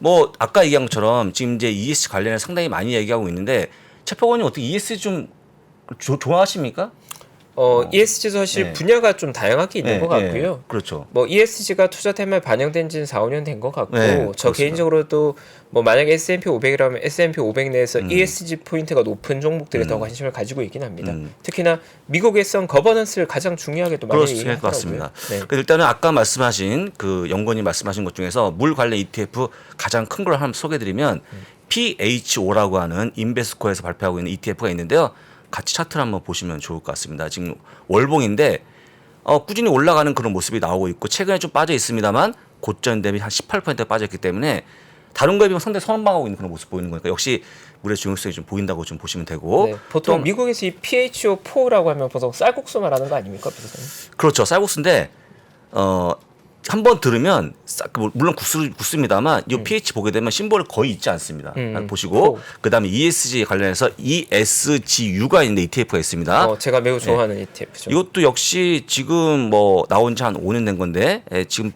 뭐 아까 얘기한 것처럼 지금 이제 ESG 관련해 상당히 많이 얘기하고 있는데 최평원님 어떻게 ESG 좀 좋아하십니까? ESG도 사실 네. 분야가 좀 다양하게 있는 네, 것 같고요. 네, 그렇죠. 뭐 ESG가 투자 테마에 반영된 지는 4, 5년 된 것 같고 네, 저 그렇습니다. 개인적으로도 뭐 만약에 S&P 500이라면 S&P 500 내에서 ESG 포인트가 높은 종목들에 더 관심을 가지고 있긴 합니다. 특히나 미국에선 거버넌스를 가장 중요하게 또 많이 그렇습니다. 얘기하더라고요. 맞습니다. 네. 그래서 일단은 아까 말씀하신 그 연구원님 말씀하신 것 중에서 물 관련 ETF 가장 큰 걸 한번 소개해드리면 PHO라고 하는 인베스코에서 발표하고 있는 ETF가 있는데요. 같이 차트를 한번 보시면 좋을 것 같습니다. 지금 월봉인데 꾸준히 올라가는 그런 모습이 나오고 있고 최근에 좀 빠져 있습니다만 고점 대비 한 18% 빠졌기 때문에 다른 거에 비하면 상당히 선방하고 있는 그런 모습 보이는 거니까 역시 물의 중요성이 좀 보인다고 좀 보시면 되고 네, 보통 좀 미국에서 이 PHO4라고 하면 보통 쌀국수 말하는 거 아닙니까, 비서님? 그렇죠. 쌀국수인데 한번 들으면 물론 국수입니다만 이 pH 보게 되면 심볼을 거의 잊지 않습니다. 보시고 그다음에 ESG 관련해서 ESGU가 있는데 ETF가 있습니다. 제가 매우 좋아하는 ETF죠. 이것도 역시 지금 뭐 나온 지 한 5년 된 건데 지금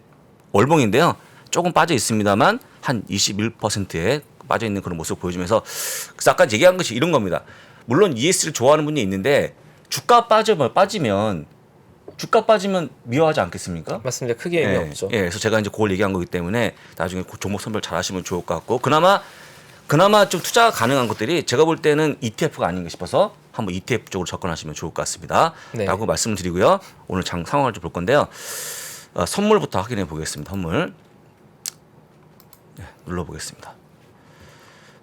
월봉인데요. 조금 빠져 있습니다만 한 21%에 빠져 있는 그런 모습을 보여주면서 그래서 아까 얘기한 것이 이런 겁니다. 물론 ES를 좋아하는 분이 있는데 주가 빠지면 미워하지 않겠습니까? 맞습니다. 크게 의미 없죠. 예, 그래서 제가 이제 그걸 얘기한 거기 때문에 나중에 종목 선별 잘 하시면 좋을 것 같고 그나마 좀 투자가 가능한 것들이 제가 볼 때는 ETF가 아닌가 싶어서 한번 ETF 쪽으로 접근하시면 좋을 것 같습니다. 네. 라고 말씀을 드리고요. 오늘 장 상황을 좀 볼 건데요. 선물부터 확인해 보겠습니다. 선물. 네, 눌러보겠습니다.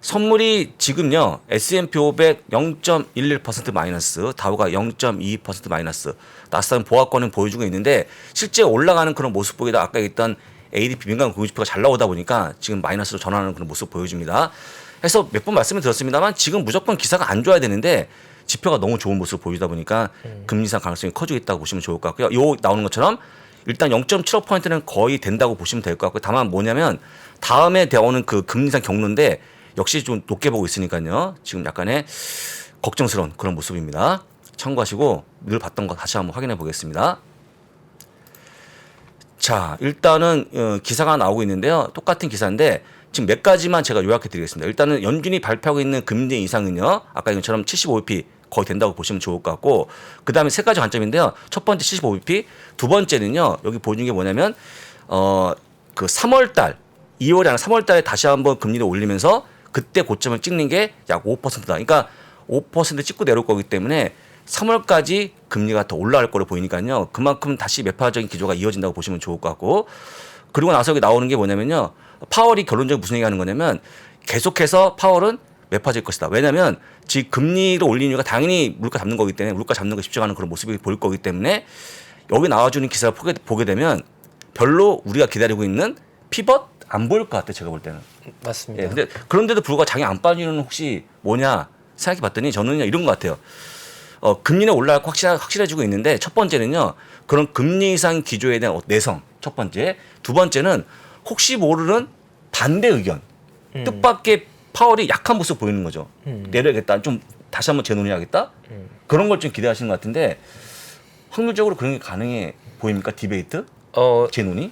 선물이 지금요 S&P 500 0.11% 마이너스, 다우가 0.22% 마이너스, 나스닥은 보합권은 보여주고 있는데 실제 올라가는 그런 모습 보이다 아까 얘기했던 ADP 민간 공유지표가 잘 나오다 보니까 지금 마이너스로 전환하는 그런 모습 보여줍니다. 그래서 몇 번 말씀을 드렸습니다만 지금 무조건 기사가 안 좋아야 되는데 지표가 너무 좋은 모습을 보이다 보니까 금리 인상 가능성이 커지고 있다고 보시면 좋을 것 같고요. 요 나오는 것처럼 일단 0.75%는 거의 된다고 보시면 될 것 같고 다만 뭐냐면 다음에 나오는 그 금리 인상 경로인데 역시 좀 높게 보고 있으니까요. 지금 약간의 걱정스러운 그런 모습입니다. 참고하시고 늘 봤던 거 다시 한번 확인해 보겠습니다. 자, 일단은 기사가 나오고 있는데요. 똑같은 기사인데 지금 몇 가지만 제가 요약해 드리겠습니다. 일단은 연준이 발표하고 있는 금리 인상은요. 아까 이것처럼 75bp 거의 된다고 보시면 좋을 것 같고 그다음에 세 가지 관점인데요. 첫 번째 75bp, 두 번째는요. 여기 보여준 게 뭐냐면 그 3월 2월이 아니라 3월 달에 다시 한번 금리를 올리면서 그때 고점을 찍는 게 약 5%다. 그러니까 5% 찍고 내려올 거기 때문에 3월까지 금리가 더 올라갈 거로 보이니까요. 그만큼 다시 매파적인 기조가 이어진다고 보시면 좋을 것 같고 그리고 나서 여기 나오는 게 뭐냐면요. 파월이 결론적으로 무슨 얘기하는 거냐면 계속해서 파월은 매파질 것이다. 왜냐하면 지금 금리를 올리는 이유가 당연히 물가 잡는 거기 때문에 물가 잡는 거 집중하는 그런 모습이 보일 거기 때문에 여기 나와주는 기사를 보게 되면 별로 우리가 기다리고 있는 피벗 안 보일 것 같아요. 제가 볼 때는. 맞습니다. 예, 근데 그런데도 불구하고 장이 안 빠지는 혹시 뭐냐 생각해 봤더니 저는 이런 것 같아요. 금리는 올라갈 거 확실해지고 있는데 첫 번째는요. 그런 금리 인상 기조에 대한 내성 첫 번째. 두 번째는 혹시 모르는 반대 의견. 뜻밖의 파월이 약한 모습 보이는 거죠. 내려야겠다. 좀 다시 한번 재논의하겠다. 그런 걸 좀 기대하시는 것 같은데 확률적으로 그런 게 가능해 보입니까? 디베이트? 재논의?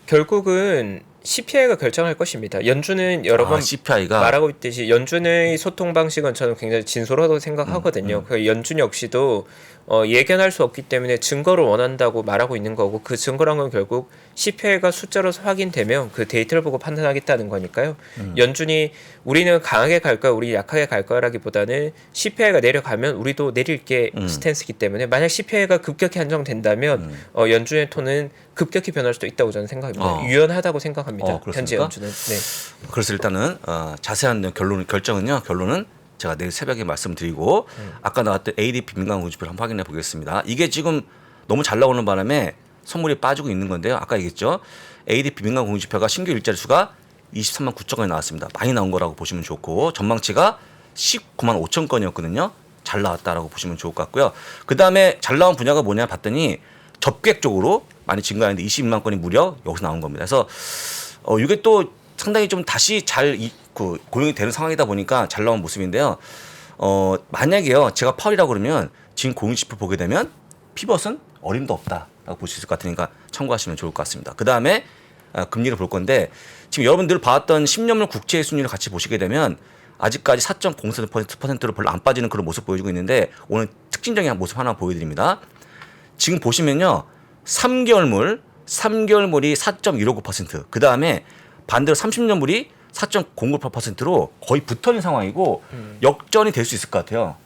결국은 CPI가 결정할 것입니다. 연준은 여러 번 CPI가 말하고 있듯이 연준의 소통 방식은 저는 굉장히 진솔하다고 생각하거든요. 그 연준 역시도 예견할 수 없기 때문에 증거를 원한다고 말하고 있는 거고 그 증거란 건 결국 CPI가 숫자로 확인되면 그 데이터를 보고 판단하겠다는 거니까요. 연준이 우리는 강하게 갈 거야, 우리 약하게 갈 거라기보다는 CPI가 내려가면 우리도 내릴게 스탠스이기 때문에 만약 CPI가 급격히 한정된다면 연준의 톤은 급격히 변할 수도 있다고 저는 생각합니다. 유연하다고 생각합니다. 현재 연준은. 네. 그래서 일단은 자세한 결정은요. 제가 내일 새벽에 말씀드리고 아까 나왔던 ADP 민간 공유지표를 한번 확인해 보겠습니다. 이게 지금 너무 잘 나오는 바람에 선물이 빠지고 있는 건데요. 아까 얘기했죠. ADP 민간 공유지표가 신규 일자리 수가 23만 9천 건이 나왔습니다. 많이 나온 거라고 보시면 좋고 전망치가 19만 5천 건이었거든요. 잘 나왔다라고 보시면 좋을 것 같고요. 그다음에 잘 나온 분야가 뭐냐 봤더니 접객 쪽으로 많이 증가했는데 22만 건이 무려 여기서 나온 겁니다. 그래서 이게 또 상당히 좀 다시 잘 고용이 되는 상황이다 보니까 잘 나온 모습인데요. 만약에요 제가 파월이라고 그러면 지금 공유지표 보게 되면 피벗은 어림도 없다라고 볼 수 있을 것 같으니까 참고하시면 좋을 것 같습니다. 그 다음에 금리를 볼 건데 지금 여러분들 봤던 10년물 국채 수익률을 같이 보시게 되면 아직까지 4.04%로 별로 안 빠지는 그런 모습 보여주고 있는데 오늘 특징적인 모습 하나 보여드립니다. 지금 보시면요. 3개월물이 4.159%, 그 다음에 반대로 30년물이 4.098%로 거의 붙어있는 상황이고 역전이 될 수 있을 것 같아요.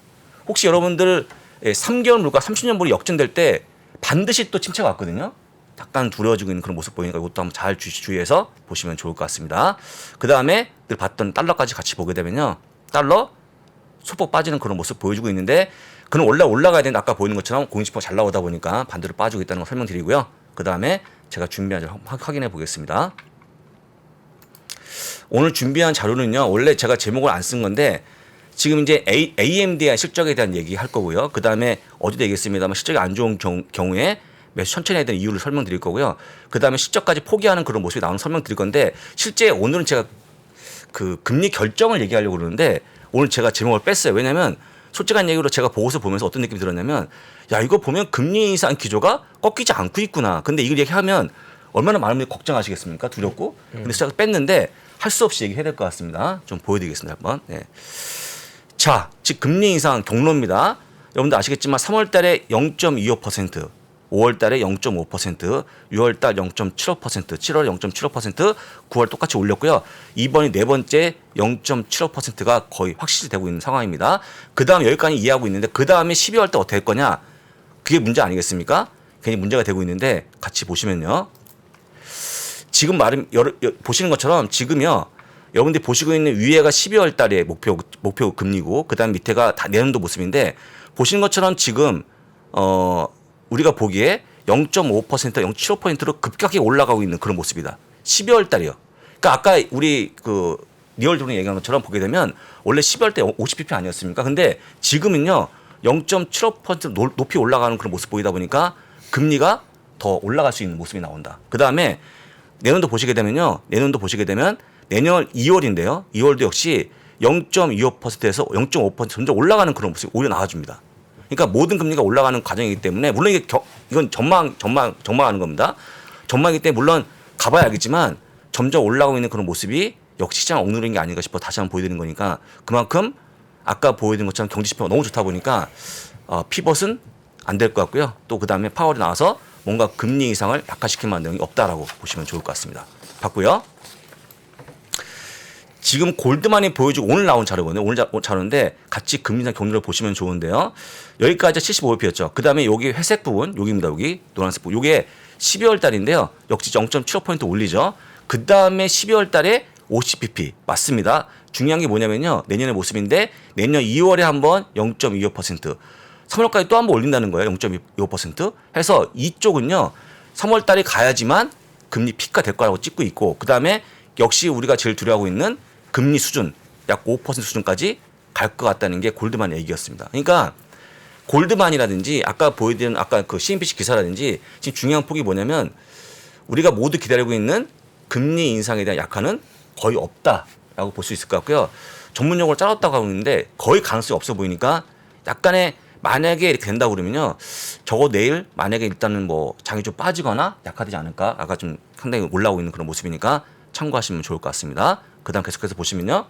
혹시 여러분들 3개월물과 30년물이 역전될 때 반드시 또 침체가 왔거든요. 약간 두려워지고 있는 그런 모습 보이니까 이것도 한번 잘 주의해서 보시면 좋을 것 같습니다. 그 다음에 늘 봤던 달러까지 같이 보게 되면요. 달러 소폭 빠지는 그런 모습 보여주고 있는데 그는 원래 올라가야 되는데 아까 보이는 것처럼 공시포가 잘 나오다 보니까 반대로 빠지고 있다는 거 설명드리고요. 그 다음에 제가 준비한 자료 확인해 보겠습니다. 오늘 준비한 자료는요. 원래 제가 제목을 안 쓴 건데 지금 이제 AMD의 실적에 대한 얘기 할 거고요. 그 다음에 어제도 얘기했습니다만 실적이 안 좋은 경우에 매수 천천히 해야 되는 이유를 설명드릴 거고요. 그 다음에 실적까지 포기하는 그런 모습이 나오는 설명드릴 건데 실제 오늘은 제가 그 금리 결정을 얘기하려고 그러는데 오늘 제가 제목을 뺐어요. 왜냐하면 솔직한 얘기로 제가 보고서 보면서 어떤 느낌이 들었냐면 야 이거 보면 금리 인상 기조가 꺾이지 않고 있구나. 근데 이걸 얘기하면 얼마나 많은 분들이 걱정하시겠습니까? 두렵고. 근데 제가 뺐는데 할 수 없이 얘기해야 될 것 같습니다. 좀 보여드리겠습니다. 한번. 네. 자, 즉 금리 인상 경로입니다. 여러분들 아시겠지만 3월 달에 0.25%, 5월 달에 0.5%, 6월 달 0.75%, 7월 0.75%, 9월 똑같이 올렸고요. 이번이 네 번째 0.75%가 거의 확실히 되고 있는 상황입니다. 그 다음 여기까지 이해하고 있는데 그 다음에 12월 때 어떻게 될 거냐? 그게 문제 아니겠습니까? 괜히 문제가 되고 있는데 같이 보시면요. 지금 보시는 것처럼 지금요. 여러분들이 보시고 있는 위에가 12월 달에 목표 금리고 그다음 밑에가 다 내년도 모습인데 보시는 것처럼 지금 우리가 보기에 0.5%, 0.75%로 급격하게 올라가고 있는 그런 모습이다. 12월 달이요. 그러니까 아까 우리 그 리얼존이 얘기한 것처럼 보게 되면 원래 12월 때 50bp 아니었습니까? 근데 지금은요 0.75% 높이 올라가는 그런 모습 보이다 보니까 금리가 더 올라갈 수 있는 모습이 나온다. 그 다음에 내년도 보시게 되면 내년 2월인데요. 2월도 역시 0.25%에서 0.5% 점점 올라가는 그런 모습이 오히려 나와줍니다. 그러니까 모든 금리가 올라가는 과정이기 때문에 물론 이건 전망하는 겁니다. 전망이기 때문에 물론 가봐야 알겠지만 점점 올라가고 있는 그런 모습이 역시 시장 억누르는 게 아닌가 싶어 다시 한번 보여드리는 거니까 그만큼 아까 보여드린 것처럼 경제 지표가 너무 좋다 보니까 피벗은 안 될 것 같고요. 또 그 다음에 파월이 나와서 뭔가 금리 인상을 약화시킬 만한 내용이 없다라고 보시면 좋을 것 같습니다. 봤고요. 지금 골드만이 보여주고 오늘 나온 자료거든요. 오늘 자료인데 같이 금리 인상 경로를 보시면 좋은데요. 여기까지 75bp였죠. 그 다음에 여기 회색 부분, 여기입니다. 여기 노란색 부분. 요게 12월 달인데요. 역시 0.75% 올리죠. 그 다음에 12월 달에 50bp 맞습니다. 중요한 게 뭐냐면요. 내년의 모습인데 내년 2월에 한번 0.25%, 3월까지 또 한번 올린다는 거예요. 0.25% 해서 이쪽은요. 3월 달에 가야지만 금리 피크가 될 거라고 찍고 있고 그 다음에 역시 우리가 제일 두려워하고 있는 금리 수준 약 5% 수준까지 갈 것 같다는 게 골드만 얘기였습니다. 그러니까 골드만이라든지 아까 보여드린 아까 그 CNBC 기사라든지 지금 중요한 폭이 뭐냐면 우리가 모두 기다리고 있는 금리 인상에 대한 약화는 거의 없다라고 볼 수 있을 것 같고요. 전문용어를 짜놨다고 하고 있는데 거의 가능성이 없어 보이니까 약간의 만약에 이렇게 된다고 그러면요. 적어도 내일 만약에 일단은 뭐 장이 좀 빠지거나 약화되지 않을까. 아까 좀 상당히 올라오고 있는 그런 모습이니까 참고하시면 좋을 것 같습니다. 그 다음 계속해서 보시면요.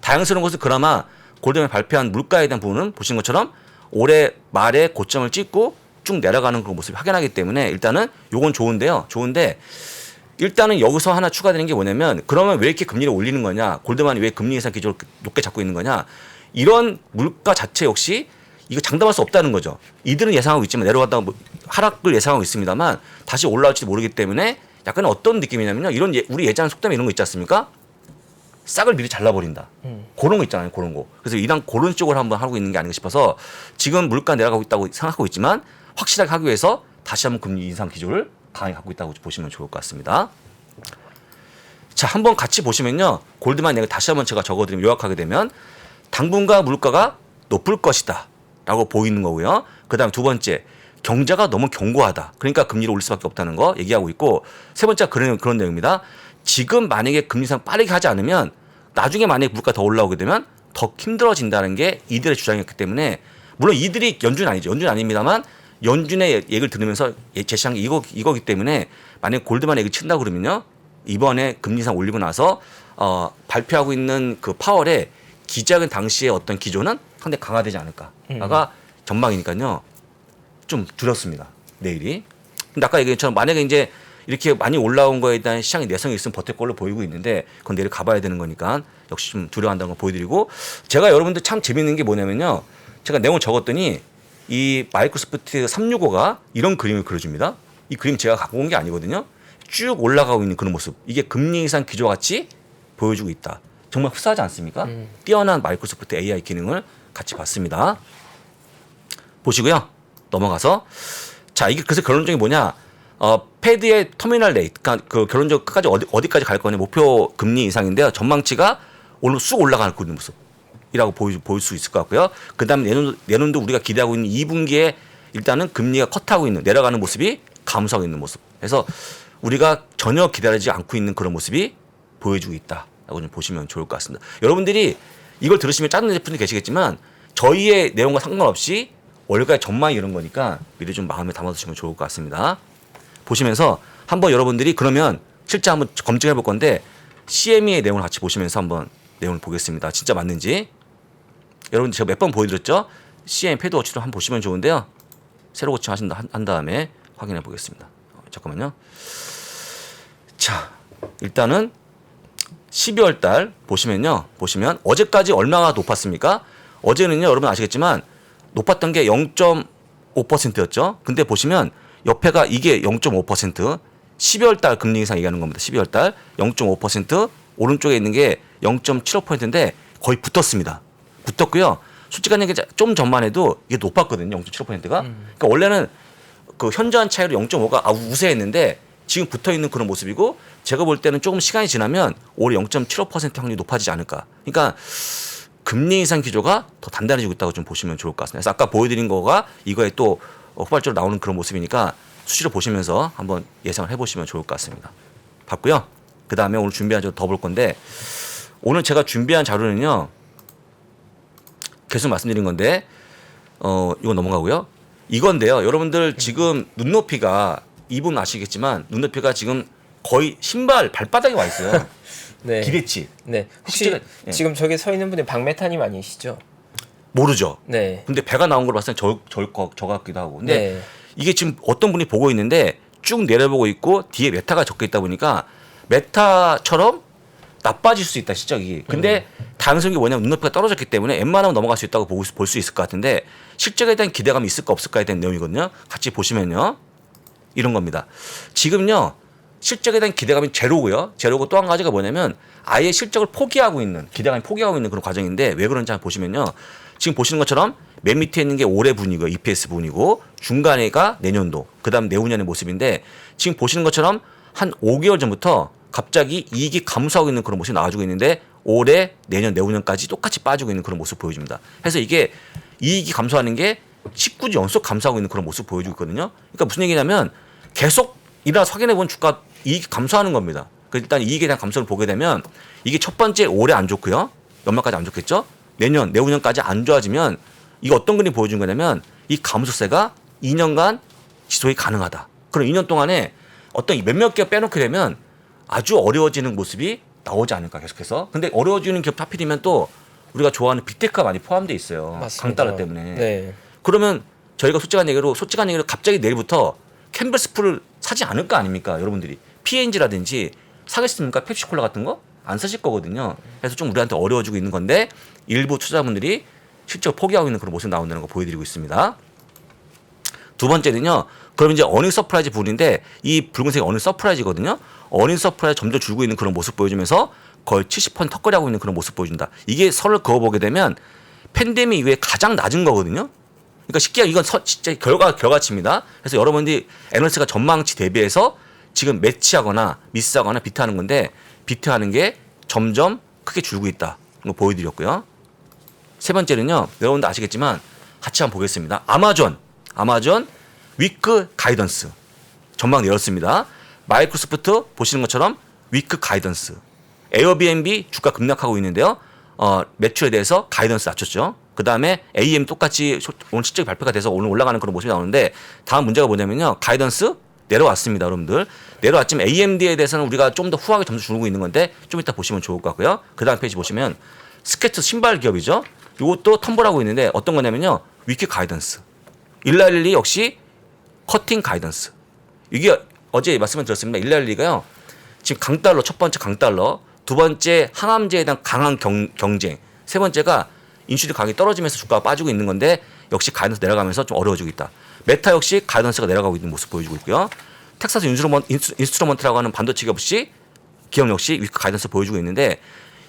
다양스러운 것은 그나마 골드만이 발표한 물가에 대한 부분은 보신 것처럼 올해 말에 고점을 찍고 쭉 내려가는 그런 모습이 확연하기 때문에 일단은 요건 좋은데요. 좋은데 일단은 여기서 하나 추가되는 게 뭐냐면 그러면 왜 이렇게 금리를 올리는 거냐. 골드만이 왜 금리 인상 기조를 높게 잡고 있는 거냐. 이런 물가 자체 역시 이거 장담할 수 없다는 거죠. 이들은 예상하고 있지만 내려갔다가 뭐 하락을 예상하고 있습니다만 다시 올라올지도 모르기 때문에 약간 어떤 느낌이냐면요. 이런 우리 예전 속담에 이런 거 있지 않습니까? 싹을 미리 잘라버린다. 그런 거 있잖아요. 그런 거. 그래서 이랑 그런 쪽을 한번 하고 있는 게 아닌가 싶어서 지금 물가 내려가고 있다고 생각하고 있지만 확실하게 하기 위해서 다시 한번 금리 인상 기조를 강하게 갖고 있다고 보시면 좋을 것 같습니다. 자, 한번 같이 보시면요. 골드만 얘기 다시 한번 제가 적어드리면 요약하게 되면 당분간 물가가 높을 것이다 라고 보이는 거고요. 그 다음 두 번째 경제가 너무 견고하다. 그러니까 금리를 올릴 수밖에 없다는 거 얘기하고 있고 세 번째가 그런 내용입니다. 지금 만약에 금리 인상 빠르게 하지 않으면 나중에 만약에 물가 더 올라오게 되면 더 힘들어진다는 게 이들의 주장이었기 때문에 물론 이들이 연준은 아니죠. 연준은 아닙니다만 연준의 얘기를 들으면서 제시한 게 이거기 때문에 만약에 골드만 얘기를 친다고 그러면요. 이번에 금리 인상 올리고 나서 발표하고 있는 그 파월의 기자회견 당시의 어떤 기조는 상당히 강화되지 않을까가 전망이니까요. 좀 두렵습니다. 내일이. 근데 아까 얘기한 것처럼 만약에 이제 이렇게 많이 올라온 거에 대한 시장의 내성이 있으면 버틸 걸로 보이고 있는데 그건 내일 가봐야 되는 거니까 역시 좀 두려워한다는 걸 보여드리고 제가 여러분들 참 재밌는 게 뭐냐면요. 제가 내용을 적었더니 이 마이크로소프트 365가 이런 그림을 그려줍니다. 이 그림 제가 갖고 온 게 아니거든요. 쭉 올라가고 있는 그런 모습. 이게 금리 인상 기조와 같이 보여주고 있다. 정말 흡사하지 않습니까? 뛰어난 마이크로소프트 AI 기능을 같이 봤습니다. 보시고요. 넘어가서 자 이게 그래서 결론적인 뭐냐? 패드의 터미널 레이트, 그러니까 그 결론적 끝까지 어디까지 갈 거냐 목표 금리 인상인데요. 전망치가 오늘 쑥 올라가는 그런 모습이라고 보일 수 있을 것 같고요. 그다음에 내년도 우리가 기대하고 있는 2분기에 일단은 금리가 컷하고 있는 내려가는 모습이 감소하고 있는 모습. 그래서 우리가 전혀 기다리지 않고 있는 그런 모습이 보여주고 있다라고 좀 보시면 좋을 것 같습니다. 여러분들이 이걸 들으시면 짜증 내는 분들 계시겠지만 저희의 내용과 상관없이 월가의 전망이 이런 거니까 미리 좀 마음에 담아두시면 좋을 것 같습니다. 보시면서 한번 여러분들이 그러면 실제 한번 검증해 볼 건데 CME의 내용을 같이 보시면서 한번 내용을 보겠습니다. 진짜 맞는지. 여러분들 제가 몇 번 보여드렸죠? CM 패드워치도 한번 보시면 좋은데요. 새로 고침하신다 한 다음에 확인해 보겠습니다. 잠깐만요. 자, 일단은 12월 달 보시면 어제까지 얼마가 높았습니까? 어제는요, 여러분 아시겠지만 높았던 게 0.5%였죠. 근데 보시면 옆에가 이게 0.5%, 12월 달 금리 인상 얘기하는 겁니다. 12월 달 0.5%, 오른쪽에 있는 게 0.75%인데 거의 붙었습니다. 붙었고요. 솔직한 얘기 좀 전만 해도 이게 높았거든요. 0.75%가. 그러니까 원래는 그 현저한 차이로 0.5가 우세했는데 지금 붙어 있는 그런 모습이고 제가 볼 때는 조금 시간이 지나면 올해 0.75% 확률이 높아지지 않을까. 그러니까 금리 인상 기조가 더 단단해지고 있다고 좀 보시면 좋을 것 같습니다. 그래서 아까 보여드린 거가 이거에 또 후발적으로 나오는 그런 모습이니까 수시로 보시면서 한번 예상을 해보시면 좋을 것 같습니다. 봤고요. 그 다음에 오늘 준비한 자료 더 볼 건데 오늘 제가 준비한 자료는요. 계속 말씀드린 건데 이거 넘어가고요. 이건데요. 여러분들 지금 눈높이가 이분 아시겠지만 눈높이가 지금 거의 신발 발바닥에 와 있어요. 네. 기대치. 네. 혹시 실제가, 예. 지금 저기 서 있는 분이 박메타님 아니시죠? 모르죠. 네. 근데 배가 나온 걸 봤을 때 저 같기도 하고. 근데 네. 이게 지금 어떤 분이 보고 있는데 쭉 내려보고 있고 뒤에 메타가 적혀 있다 보니까 메타처럼 나빠질 수 있다 시적이. 근데 다양성이 뭐냐면 눈높이가 떨어졌기 때문에 웬만하면 넘어갈 수 있다고 볼 수 있을 것 같은데 실적에 대한 기대감이 있을까 없을까에 대한 내용이거든요. 같이 보시면요. 이런 겁니다. 지금요. 실적에 대한 기대감이 제로고요. 제로고 또 한 가지가 뭐냐면 아예 실적을 포기하고 있는 기대감이 포기하고 있는 그런 과정인데 왜 그런지 한번 보시면요. 지금 보시는 것처럼 맨 밑에 있는 게 올해 분이고 EPS 분이고 중간에가 내년도 그다음 내후년의 모습인데 지금 보시는 것처럼 한 5개월 전부터 갑자기 이익이 감소하고 있는 그런 모습이 나와주고 있는데 올해 내년 내후년까지 똑같이 빠지고 있는 그런 모습 보여줍니다. 그래서 이게 이익이 감소하는 게 19주 연속 감소하고 있는 그런 모습 보여주고 있거든요. 그러니까 무슨 얘기냐면 계속 일어나서 확인해본 주가 이익이 감소하는 겁니다. 일단 이익에 대한 감소를 보게 되면 이게 첫 번째 올해 안 좋고요. 연말까지 안 좋겠죠. 내년 내후년까지 안 좋아지면 이거 어떤 그림이 보여준 거냐면 이 감소세가 2년간 지속이 가능하다. 그럼 2년 동안에 어떤 몇몇 기업 빼놓게 되면 아주 어려워지는 모습이 나오지 않을까 계속해서. 근데 어려워지는 기업 하필이면 또 우리가 좋아하는 빅테크가 많이 포함되어 있어요. 맞습니다. 강달러 때문에. 네. 그러면 저희가 솔직한 얘기로 갑자기 내일부터 캠벨스프를 사지 않을 거 아닙니까? 여러분들이. P&G라든지 사겠습니까? 펩시콜라 같은 거? 안 사실 거거든요. 그래서 좀 우리한테 어려워지고 있는 건데 일부 투자자분들이 실제로 포기하고 있는 그런 모습이 나온다는 거 보여드리고 있습니다. 두 번째는요. 그럼 이제 어닝 서프라이즈 부분인데 이 붉은색이 어닝 서프라이즈거든요. 어닝 서프라이즈 점점 줄고 있는 그런 모습 보여주면서 거의 70% 턱걸이 하고 있는 그런 모습 보여준다. 이게 선을 그어보게 되면 팬데믹 이후에 가장 낮은 거거든요. 그러니까 쉽게 이건 진짜 결과치입니다. 그래서 여러분들이 애널리스트가 전망치 대비해서 지금 매치하거나 미스하거나 비트하는 건데 비트하는 게 점점 크게 줄고 있다. 이거 보여드렸고요. 세 번째는요. 여러분들 아시겠지만 같이 한번 보겠습니다. 아마존 위크 가이던스 전망 내렸습니다. 마이크로소프트 보시는 것처럼 위크 가이던스. 에어비앤비 주가 급락하고 있는데요. 매출에 대해서 가이던스 낮췄죠. 그 다음에 AM 똑같이 오늘 실적이 발표가 돼서 오늘 올라가는 그런 모습이 나오는데 다음 문제가 뭐냐면요. 가이던스 내려왔습니다, 여러분들. 내려왔지만 AMD에 대해서는 우리가 좀 더 후하게 점수 주고 있는 건데 좀 이따 보시면 좋을 것 같고요. 그 다음 페이지 보시면 스케트 신발 기업이죠. 이것도 텀블하고 있는데 어떤 거냐면요. 위키 가이던스. 112 역시 커팅 가이던스. 이게 어제 말씀을 드렸습니다. 112가요. 지금 강달러 첫 번째 강달러, 두 번째 항암제에 대한 강한 경쟁, 세 번째가 인슈린 가격이 떨어지면서 주가가 빠지고 있는 건데 역시 가이던스 내려가면서 좀 어려워지고 있다. 메타 역시 가이던스가 내려가고 있는 모습 보여주고 있고요. 텍사스 인스트루먼트라고 하는 반도체 기업 역시 위크 가이던스 보여주고 있는데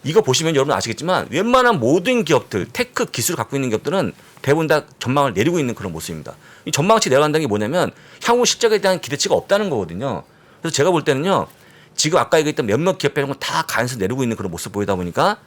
이거 보시면 여러분 아시겠지만 웬만한 모든 기업들, 테크 기술을 갖고 있는 기업들은 대부분 다 전망을 내리고 있는 그런 모습입니다. 이 전망치 내려간다는 게 뭐냐면 향후 실적에 대한 기대치가 없다는 거거든요. 그래서 제가 볼 때는요. 지금 아까 얘기했던 몇몇 기업 빼는 건 다 가이던스 내리고 있는 그런 모습 보이다 보니까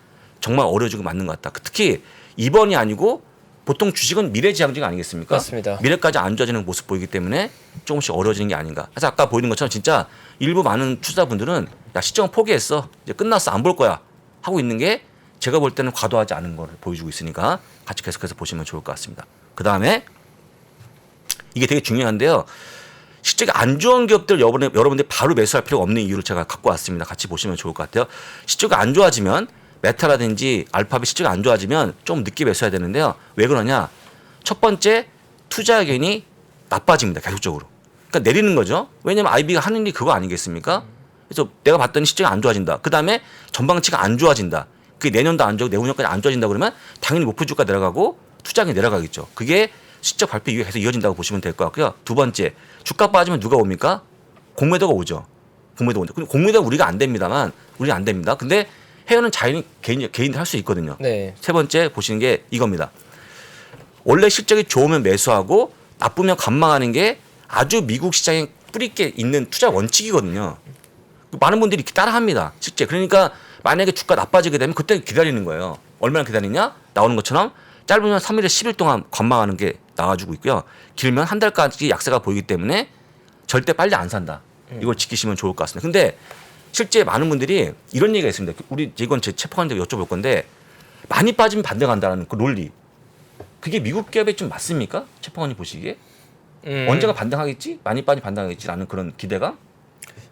정말 어려워지고 맞는 것 같다. 특히 이번이 아니고 보통 주식은 미래지향주가 아니겠습니까? 맞습니다. 미래까지 안 좋아지는 모습 보이기 때문에 조금씩 어려워지는 게 아닌가. 그래서 아까 보이는 것처럼 진짜 일부 많은 투자분들은 야 시장은 포기했어. 이제 끝났어. 안 볼 거야. 하고 있는 게 제가 볼 때는 과도하지 않은 걸 보여주고 있으니까 같이 계속해서 보시면 좋을 것 같습니다. 그다음에 이게 되게 중요한데요. 실적이 안 좋은 기업들 여러분들이 바로 매수할 필요가 없는 이유를 제가 갖고 왔습니다. 같이 보시면 좋을 것 같아요. 실적이 안 좋아지면 메타라든지 알파벳 실적이 안 좋아지면 좀 늦게 매수해야 되는데요. 왜 그러냐? 첫 번째 투자 의견이 나빠집니다. 계속적으로. 그러니까 내리는 거죠. 왜냐하면 IB가 하는 일이 그거 아니겠습니까? 그래서 내가 봤더니 실적이 안 좋아진다. 그다음에 전방치가 안 좋아진다. 그게 내년도 안 좋고 내후년까지 안 좋아진다 그러면 당연히 목표 주가 내려가고 투자액이 내려가겠죠. 그게 실적 발표 이후에 계속 이어진다고 보시면 될 것 같고요. 두 번째, 주가 빠지면 누가 옵니까? 공매도가 오죠. 공매도 온다. 근데 공매도 우리가 안 됩니다만, 우리가 안 됩니다. 근데 해외는 자연히 개인들 할 수 있거든요. 네. 세 번째 보시는 게 이겁니다. 원래 실적이 좋으면 매수하고 나쁘면 관망하는 게 아주 미국 시장에 뿌리 있게 있는 투자 원칙이거든요. 많은 분들이 이렇게 따라합니다. 실제. 그러니까 만약에 주가 나빠지게 되면 그때 기다리는 거예요. 얼마나 기다리냐? 나오는 것처럼 짧으면 3일에 10일 동안 관망하는 게 나와주고 있고요. 길면 한 달까지 약세가 보이기 때문에 절대 빨리 안 산다. 이걸 지키시면 좋을 것 같습니다. 근데 실제 많은 분들이 이런 얘기가 있습니다. 우리 이건 제 체포관한테 여쭤볼 건데 많이 빠지면 반등한다는 그 논리. 그게 미국 기업에 좀 맞습니까? 체포관이 보시기에? 언제가 반등하겠지? 많이 빠지면 반등하겠지라는 그런 기대가?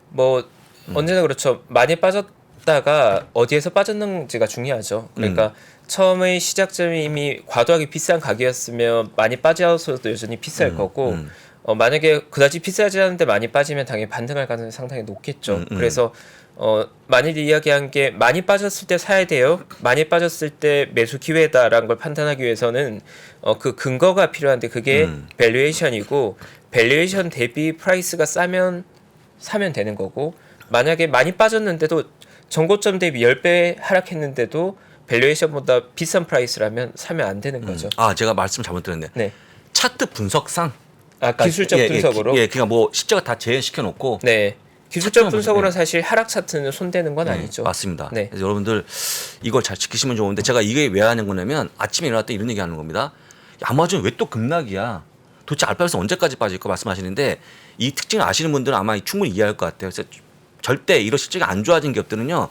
뭐 언제나 그렇죠. 많이 빠졌다가 어디에서 빠졌는지가 중요하죠. 그러니까 처음의 시작점이 이미 과도하게 비싼 가격이었으면 많이 빠져서도 여전히 비쌀 거고 만약에 그다지 비싸지 않은데 많이 빠지면 당연히 반등할 가능성이 상당히 높겠죠. 그래서 많이 이야기한 게 많이 빠졌을 때 사야 돼요. 많이 빠졌을 때 매수 기회다라는 걸 판단하기 위해서는 그 근거가 필요한데 그게 밸류에이션이고 밸류에이션 대비 프라이스가 싸면 사면 되는 거고 만약에 많이 빠졌는데도 전고점 대비 10배 하락했는데도 밸류에이션보다 비싼 프라이스라면 사면 안 되는 거죠. 아, 제가 말씀 잘못 들었네. 네. 차트 분석상 기술적 분석으로. 그러니까 뭐 실적을 다 재현시켜 놓고 네. 기술적 분석으로는 네. 사실 하락 차트는 손대는 건 아니죠. 맞습니다. 네. 그래서 여러분들 이걸 잘 지키시면 좋은데 제가 이게 왜 하는 거냐면 아침에 일어날 때 이런 얘기 하는 겁니다. 아마존 왜 또 급락이야? 도대체 알파벳은 언제까지 빠질까 말씀하시는데 이 특징을 아시는 분들은 아마 충분히 이해할 것 같아요. 그래서 절대 이런 실적이 안 좋아진 기업들은요.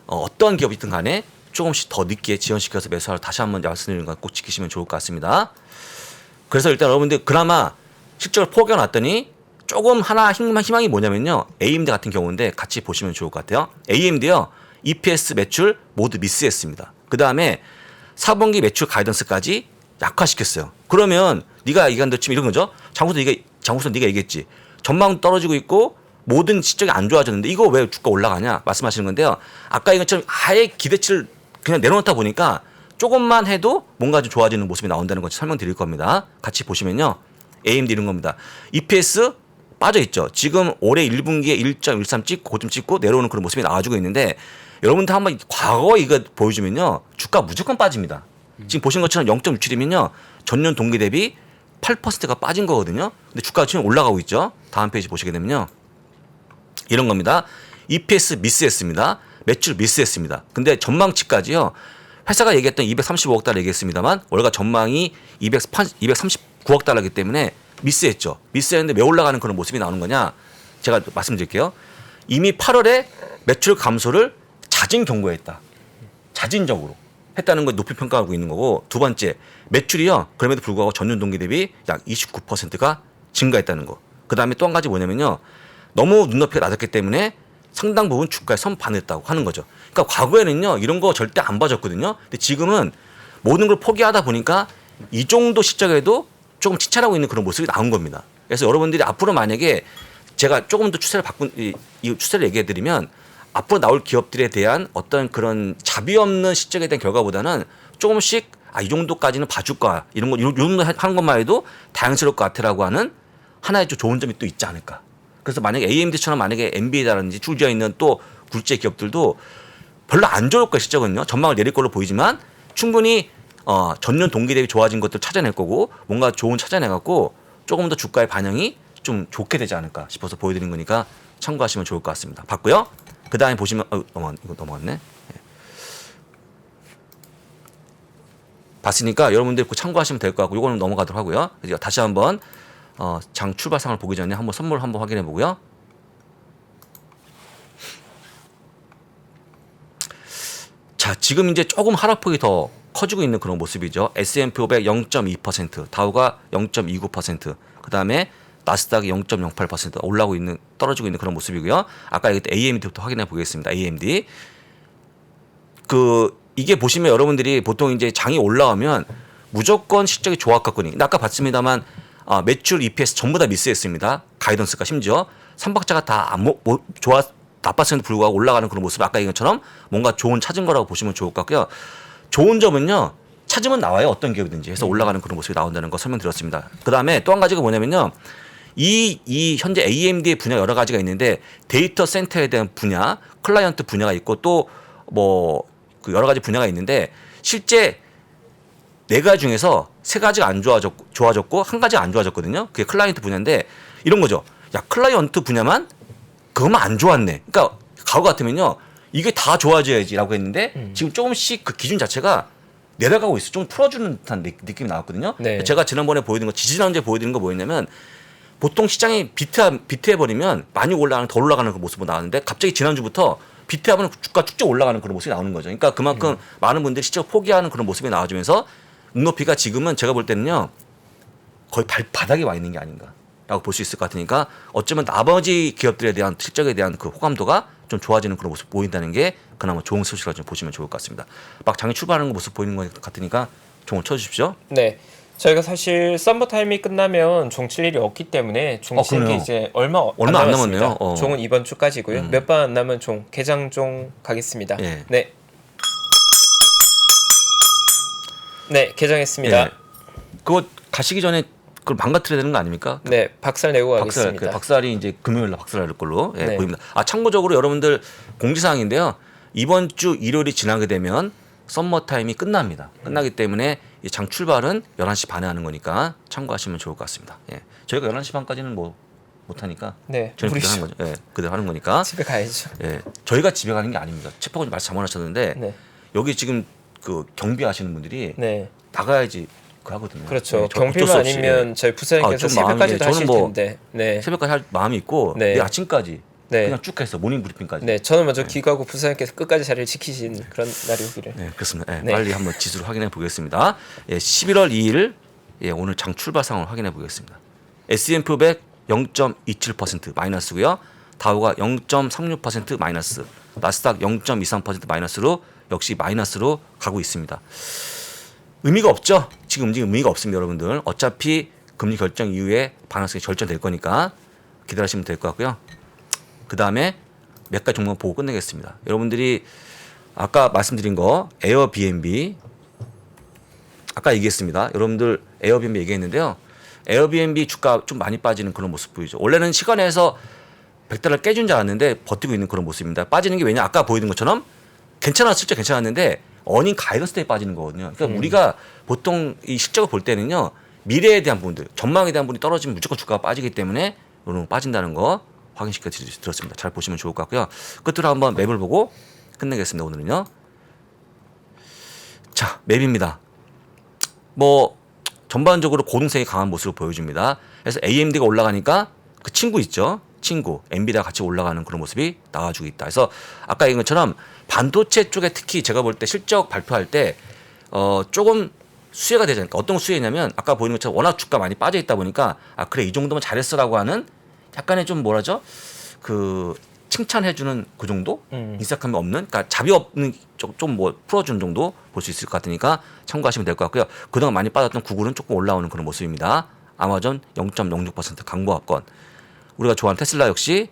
어떤 기업이든 간에 조금씩 더 늦게 지연시켜서 매수하러 다시 한번 말씀드리는 거 꼭 지키시면 좋을 것 같습니다. 그래서 일단 여러분들 그나마 실적을 포기해 놨더니 조금 하나 희망이 뭐냐면요. AMD 같은 경우인데 같이 보시면 좋을 것 같아요. AMD요. EPS 매출 모두 미스했습니다. 그다음에 4분기 매출 가이던스까지 약화시켰어요. 그러면 네가 얘기한 대로 지금 이런 거죠. 장구선 네가 얘기했지. 전망 떨어지고 있고 모든 실적이 안 좋아졌는데 이거 왜 주가 올라가냐 말씀하시는 건데요. 아까 이것처럼 아예 기대치를 그냥 내려놓다 보니까 조금만 해도 뭔가 좀 좋아지는 모습이 나온다는 걸 설명드릴 겁니다. 같이 보시면요. AMD 이런 겁니다. EPS 빠져있죠. 지금 올해 1분기에 1.13 찍고 고점 찍고 내려오는 그런 모습이 나와주고 있는데 여러분들 한번 과거 이거 보여주면요. 주가 무조건 빠집니다. 지금 보신 것처럼 0.67이면요. 전년 동기 대비 8%가 빠진 거거든요. 근데 주가가 지금 올라가고 있죠. 다음 페이지 보시게 되면요. 이런 겁니다. EPS 미스했습니다. 매출 미스했습니다. 근데 전망치까지요. 회사가 얘기했던 235억 달러 얘기했습니다만 월가 전망이 239억 달러이기 때문에 미스했죠. 미스했는데 왜 올라가는 그런 모습이 나오는 거냐. 제가 말씀드릴게요. 이미 8월에 매출 감소를 자진 경고했다. 자진적으로 했다는 걸 높이 평가하고 있는 거고 두 번째 매출이요. 그럼에도 불구하고 전년 동기 대비 약 29%가 증가했다는 거. 그다음에 또 한 가지 뭐냐면요. 너무 눈높이가 낮았기 때문에 상당 부분 주가에 선반했다고 하는 거죠. 그러니까 과거에는요. 이런 거 절대 안 봐줬거든요. 근데 지금은 모든 걸 포기하다 보니까 이 정도 시점에도 조금 치찬하고 있는 그런 모습이 나온 겁니다. 그래서 여러분들이 앞으로 만약에 제가 조금 더 추세를 이 추세를 얘기해 드리면 앞으로 나올 기업들에 대한 어떤 그런 자비 없는 실적에 대한 결과보다는 조금씩 이 정도까지는 봐줄까 이런 거 이런 정도 하는 것만 해도 다양스러울 것 같아라고 하는 하나의 좀 좋은 점이 또 있지 않을까. 그래서 만약에 AMD처럼 만약에 NVIDIA라든지 줄지어 있는 또 굴지의 기업들도 별로 안 좋을 거예요. 실적은요. 전망을 내릴 걸로 보이지만 충분히 전년 동기 대비 좋아진 것들 찾아낼 거고 뭔가 좋은 찾아내갖고 조금 더 주가의 반영이 좀 좋게 되지 않을까 싶어서 보여드린 거니까 참고하시면 좋을 것 같습니다. 봤고요. 그 다음에 보시면 이거 넘어갔네. 봤으니까 여러분들 그 참고하시면 될 것 같고 이거는 넘어가도록 하고요. 이제 다시 한번 장 출발상을 보기 전에 한번 선물 한번 확인해 보고요. 자, 지금 이제 조금 하락폭이 더 커지고 있는 그런 모습이죠. S&P 500 0.2%, 다우가 0.29%, 그 다음에 나스닥이 0.08% 올라오고 있는 떨어지고 있는 그런 모습이고요. 아까 얘기했던 AMD부터 확인해 보겠습니다. AMD 이게 보시면 여러분들이 보통 이제 장이 올라가면 무조건 실적이 좋았거든요. 근데 아까 봤습니다만 매출, EPS 전부 다 미스했습니다. 가이던스가 심지어 3박자가 다 나빴음에도 불구하고 올라가는 그런 모습 아까 얘기한 것처럼 뭔가 좋은 찾은 거라고 보시면 좋을 것 같고요. 좋은 점은요. 찾으면 나와요. 어떤 기업이든지 해서 올라가는 그런 모습이 나온다는 거 설명드렸습니다. 그다음에 또 한 가지가 뭐냐면요. 이 현재 AMD의 분야 여러 가지가 있는데 데이터 센터에 대한 분야, 클라이언트 분야가 있고 또 뭐 그 여러 가지 분야가 있는데 실제 네 가지 중에서 세 가지가 안 좋아졌고 한 가지가 안 좋아졌거든요. 그게 클라이언트 분야인데 이런 거죠. 야, 클라이언트 분야만 그것만 안 좋았네. 그러니까 과거 같으면요. 이게 다 좋아져야지라고 했는데 지금 조금씩 그 기준 자체가 내려가고 있어. 좀 풀어주는 듯한 느낌이 나왔거든요. 네. 제가 지난번에 보여드린 거, 지지난주에 보여드린 거 뭐였냐면 보통 시장이 비트해버리면 많이 올라가는 더 올라가는 그 모습이 나왔는데 갑자기 지난주부터 비트하면 주가 쭉쭉 올라가는 그런 모습이 나오는 거죠. 그러니까 그만큼 많은 분들이 시장 포기하는 그런 모습이 나와주면서 눈높이가 지금은 제가 볼 때는요. 거의 발바닥에 와 있는 게 아닌가라고 볼 수 있을 것 같으니까 어쩌면 나머지 기업들에 대한 실적에 대한 그 호감도가 좀 좋아지는 그런 모습 보인다는 게 그나마 좋은 소식이라고 좀 보시면 좋을 것 같습니다. 막 장이 출발하는 모습 보이는 것 같으니까 종을 쳐주십시오. 네. 저희가 사실 썸머 타임이 끝나면 종 칠 일이 없기 때문에 종 치는 게 그래요? 이제 얼마 안 안 남았습니다. 남았네요. 종은 이번 주까지고요. 몇 번 안 남은 종 개장 종 가겠습니다. 예. 네. 네, 개장했습니다. 예. 그거 가시기 전에 그걸 망가뜨려야 되는 거 아닙니까? 네, 박살 내고 가겠습니다. 박살이 이제 금요일 날 박살날 걸로 네. 보입니다. 참고적으로 여러분들 공지사항인데요. 이번 주 일요일이 지나게 되면 썸머 타임이 끝납니다. 끝나기 때문에 이 장 출발은 11시 반에 하는 거니까 참고하시면 좋을 것 같습니다. 예. 저희가 11시 반까지는 뭐 못하니까 네, 저희는 그대로 하는 거죠. 예, 그대로 하는 거니까. 집에 가야죠. 예, 저희가 집에 가는 게 아닙니다. 체포관님 말씀 잘못하셨는데 네. 여기 지금 그 경비하시는 분들이 네. 나가야지 그 하거든요. 그렇죠. 저 경비가 어쩔 수 없이, 아니면 저희 부사장께서 좀 마음이, 새벽까지도 하실 저는 뭐 텐데. 네. 새벽까지 할 마음이 있고 네. 내일 아침까지 네. 그냥 쭉 했어. 모닝 브리핑까지. 네, 저는 먼저 귀가하고 부사장께서 끝까지 자리를 지키신 그런 날이 오기를. 네, 그렇습니다. 예, 네. 빨리 한번 지수를 확인해 보겠습니다. 예, 11월 2일 오늘 장 출발 상황을 확인해 보겠습니다. S&P 500 0.27% 마이너스고요. 다우가 0.36% 마이너스, 나스닥 0.23% 마이너스로 역시 마이너스로 가고 있습니다. 의미가 없죠. 지금 움직임 의미가 없습니다, 여러분들. 어차피 금리 결정 이후에 반응성이 절전될 거니까 기다리시면 될 것 같고요. 그 다음에 몇 가지 종목 보고 끝내겠습니다. 여러분들이 아까 말씀드린 거 에어비앤비 아까 얘기했습니다. 여러분들 에어비앤비 얘기했는데요. 에어비앤비 주가 좀 많이 빠지는 그런 모습 보이죠. 원래는 시간에서 100달러 깨준 줄 알았는데 버티고 있는 그런 모습입니다. 빠지는 게 왜냐? 아까 보이는 것처럼 실제 괜찮았는데 어닝 가이던스 때에 빠지는 거거든요. 그러니까 우리가 보통 이 실적을 볼 때는요. 미래에 대한 부분들, 전망에 대한 부분이 떨어지면 무조건 주가가 빠지기 때문에 이런 빠진다는 거 확인시켜 드렸습니다. 잘 보시면 좋을 것 같고요. 끝으로 한번 맵을 보고 끝내겠습니다. 오늘은요. 자, 맵입니다. 뭐 전반적으로 고동성이 강한 모습을 보여줍니다. 그래서 AMD가 올라가니까 그 친구 있죠. 친구 엔비디아 같이 올라가는 그런 모습이 나와주고 있다. 그래서 아까 얘기한 것처럼 반도체 쪽에 특히 제가 볼 때 실적 발표할 때 조금 수혜가 되지 않을까. 어떤 수혜냐면 아까 보이는 것처럼 워낙 주가 많이 빠져 있다 보니까 그래 이 정도면 잘했어라고 하는 약간의 좀 뭐라죠? 그 칭찬해주는 그 정도? 인사감이 없는, 그러니까 잡이 없는 좀 뭐 풀어주는 정도 볼 수 있을 것 같으니까 참고하시면 될 것 같고요. 그동안 많이 빠졌던 구글은 조금 올라오는 그런 모습입니다. 아마존 0.06% 강보합권. 우리가 좋아하는 테슬라 역시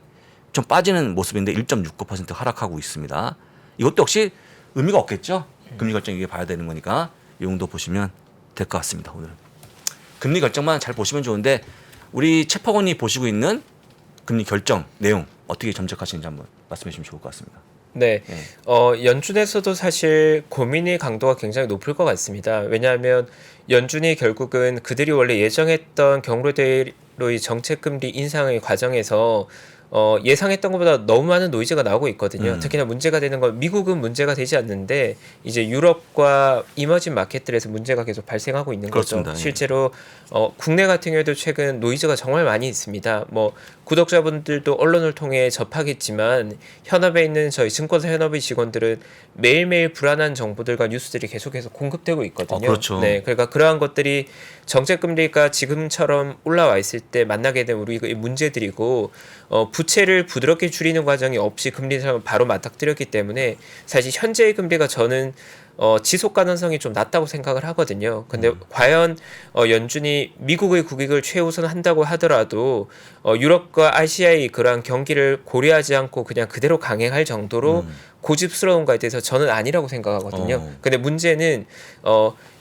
좀 빠지는 모습인데 1.69% 하락하고 있습니다. 이것도 역시 의미가 없겠죠. 금리 결정 이게 봐야 되는 거니까 이 정도 보시면 될 것 같습니다. 오늘 금리 결정만 잘 보시면 좋은데 우리 채퍼건이 보시고 있는 금리 결정 내용 어떻게 점적하시는지 한번 말씀해 주시면 좋을 것 같습니다. 네, 연준에서도 사실 고민의 강도가 굉장히 높을 것 같습니다. 왜냐하면 연준이 결국은 그들이 원래 예정했던 경로대로의 정책금리 인상의 과정에서 예상했던 것보다 너무 많은 노이즈가 나오고 있거든요. 특히나 문제가 되는 건 미국은 문제가 되지 않는데 이제 유럽과 이머징 마켓들에서 문제가 계속 발생하고 있는 그렇습니다. 거죠. 실제로 국내 같은 경우에도 최근 노이즈가 정말 많이 있습니다. 뭐 구독자분들도 언론을 통해 접하겠지만 현업에 있는 저희 증권사 현업의 직원들은 매일매일 불안한 정보들과 뉴스들이 계속해서 공급되고 있거든요. 그렇죠. 네, 그러니까 그러한 것들이 정책금리가 지금처럼 올라와 있을 때 만나게 된 우리의 문제들이고 부채를 부드럽게 줄이는 과정이 없이 금리 인상을 바로 맞닥뜨렸기 때문에 사실 현재의 금리가 저는 지속 가능성이 좀 낮다고 생각을 하거든요. 근데 과연 연준이 미국의 국익을 최우선한다고 하더라도 유럽과 아시아의 그러한 경기를 고려하지 않고 그냥 그대로 강행할 정도로 고집스러운가에 대해서 저는 아니라고 생각하거든요. 근데 문제는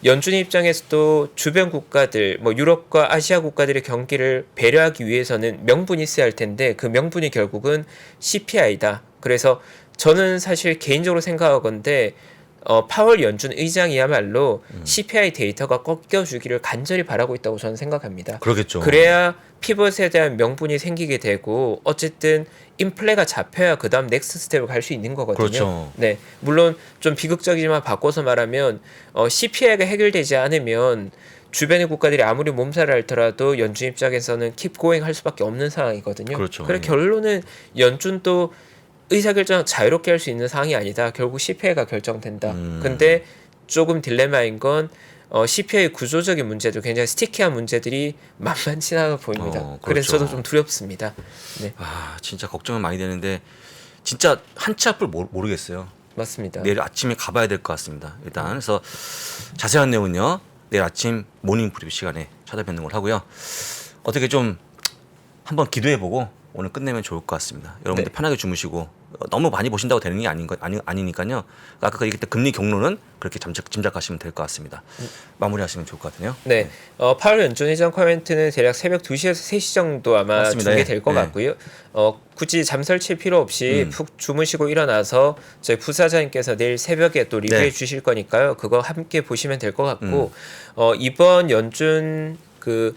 연준 입장에서도 주변 국가들, 뭐 유럽과 아시아 국가들의 경기를 배려하기 위해서는 명분이 있어야 할 텐데 그 명분이 결국은 CPI다. 그래서 저는 사실 개인적으로 생각하건데 파월 연준 의장이야말로 CPI 데이터가 꺾여주기를 간절히 바라고 있다고 저는 생각합니다. 그러겠죠. 그래야 피벗에 대한 명분이 생기게 되고 어쨌든 인플레가 잡혀야 그다음 넥스트 스텝을 갈 수 있는 거거든요. 그렇죠. 네, 물론 좀 비극적이지만 바꿔서 말하면 CPI가 해결되지 않으면 주변의 국가들이 아무리 몸살을 앓더라도 연준 입장에서는 킵 고잉 할 수밖에 없는 상황이거든요. 그렇죠. 그래 결론은 연준도 의사결정 자유롭게 할 수 있는 상황이 아니다. 결국 CPI가 결정된다. 근데 조금 딜레마인 건 CPI 구조적인 문제도 굉장히 스티키한 문제들이 만만치 않아 보입니다. 그렇죠. 그래서 저도 좀 두렵습니다. 네, 진짜 걱정은 많이 되는데 진짜 한 치 앞을 모르겠어요. 맞습니다. 내일 아침에 가봐야 될 것 같습니다. 일단 그래서 자세한 내용은요 내일 아침 모닝 브리핑 시간에 찾아뵙는 걸 하고요. 어떻게 좀 한번 기도해보고 오늘 끝내면 좋을 것 같습니다. 여러분들 네. 편하게 주무시고 너무 많이 보신다고 되는 게 아니니까요. 아까 얘기했던 금리 경로는 그렇게 짐작하시면 될 것 같습니다. 마무리하시면 좋을 것 같네요. 네, 파월 연준 의장 코멘트는 대략 새벽 2시에서 3시 정도 아마 맞습니다. 중계될 것 네. 같고요. 굳이 잠설칠 필요 없이 푹 주무시고 일어나서 저희 부사장님께서 내일 새벽에 또 리뷰해 네. 주실 거니까요. 그거 함께 보시면 될 것 같고 이번 연준 그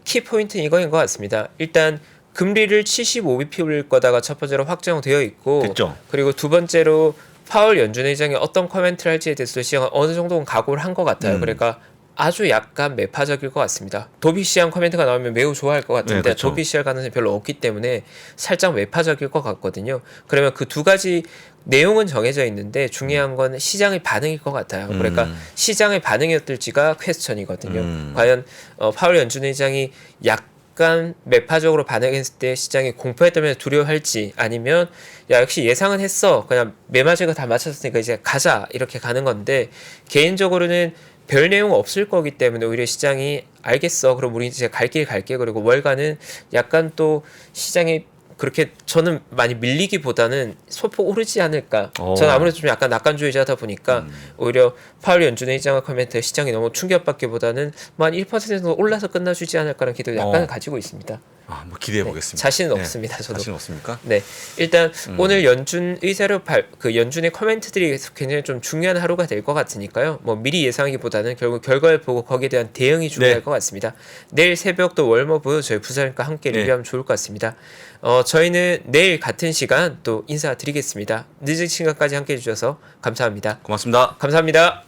키포인트는 이거인 것 같습니다. 일단 금리를 75bp 올릴 거다가 첫 번째로 확정되어 있고 됐죠. 그리고 두 번째로 파월 연준 의장이 어떤 코멘트를 할지에 대해서 시장은 어느 정도는 각오를 한 것 같아요. 그러니까 아주 약간 매파적일 것 같습니다. 도비시한 코멘트가 나오면 매우 좋아할 것 같은데 네, 그렇죠. 도비시할 가능성이 별로 없기 때문에 살짝 매파적일 것 같거든요. 그러면 그 두 가지 내용은 정해져 있는데 중요한 건 시장의 반응일 것 같아요. 그러니까 시장의 반응이 어떨지가 퀘스천이거든요. 과연 파월 연준 의장이 약간 매파적으로 반응했을 때 시장이 공포에 때문에 두려워할지 아니면 야 역시 예상은 했어 그냥 매마제가 다 맞췄으니까 이제 가자 이렇게 가는 건데 개인적으로는 별 내용 없을 거기 때문에 오히려 시장이 알겠어 그럼 우리 이제 갈 길 갈게 그리고 월가는 약간 또 시장이 그렇게 저는 많이 밀리기보다는 소폭 오르지 않을까. 저는 아무래도 좀 약간 낙관주의자다 보니까 오히려 파월 연준 의장의 코멘트 시장이 너무 충격받기보다는 뭐 한 1% 정도 올라서 끝나주지 않을까라는 기대를 약간 가지고 있습니다. 뭐 기대해 보겠습니다. 자신은 없습니다. 저도. 자신 없습니까? 네, 일단 오늘 연준 의사료 그 연준의 코멘트들이 굉장히 좀 중요한 하루가 될 것 같으니까요. 뭐 미리 예상하기보다는 결국 결과를 보고 거기에 대한 대응이 중요할 것 같습니다. 내일 새벽 또 월머브 저희 부사장과 함께 리뷰하면 좋을 것 같습니다. 저희는 내일 같은 시간 또 인사드리겠습니다. 늦은 시간까지 함께 해주셔서 감사합니다. 고맙습니다. 감사합니다.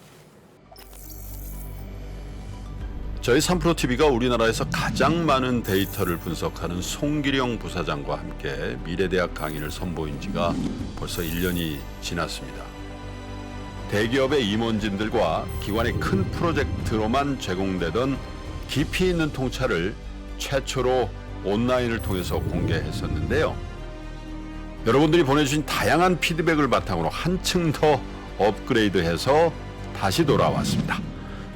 저희 3프로TV가 우리나라에서 가장 많은 데이터를 분석하는 송기령 부사장과 함께 미래대학 강의를 선보인 지가 벌써 1년이 지났습니다. 대기업의 임원진들과 기관의 큰 프로젝트로만 제공되던 깊이 있는 통찰을 최초로 온라인을 통해서 공개했었는데요. 여러분들이 보내주신 다양한 피드백을 바탕으로 한층 더 업그레이드해서 다시 돌아왔습니다.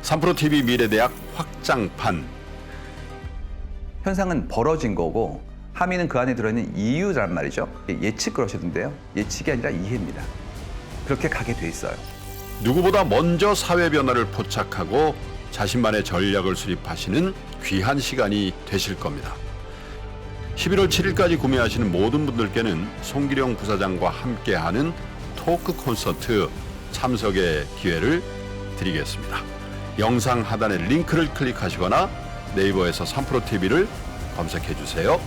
3프로TV 미래대학 확장판. 현상은 벌어진 거고 함의는 그 안에 들어있는 이유란 말이죠. 예측 그러셨는데요. 예측이 아니라 이해입니다. 그렇게 가게 돼 있어요. 누구보다 먼저 사회 변화를 포착하고 자신만의 전략을 수립하시는 귀한 시간이 되실 겁니다. 11월 7일까지 구매하시는 모든 분들께는 송기령 부사장과 함께하는 토크 콘서트 참석의 기회를 드리겠습니다. 영상 하단의 링크를 클릭하시거나 네이버에서 3프로TV를 검색해 주세요.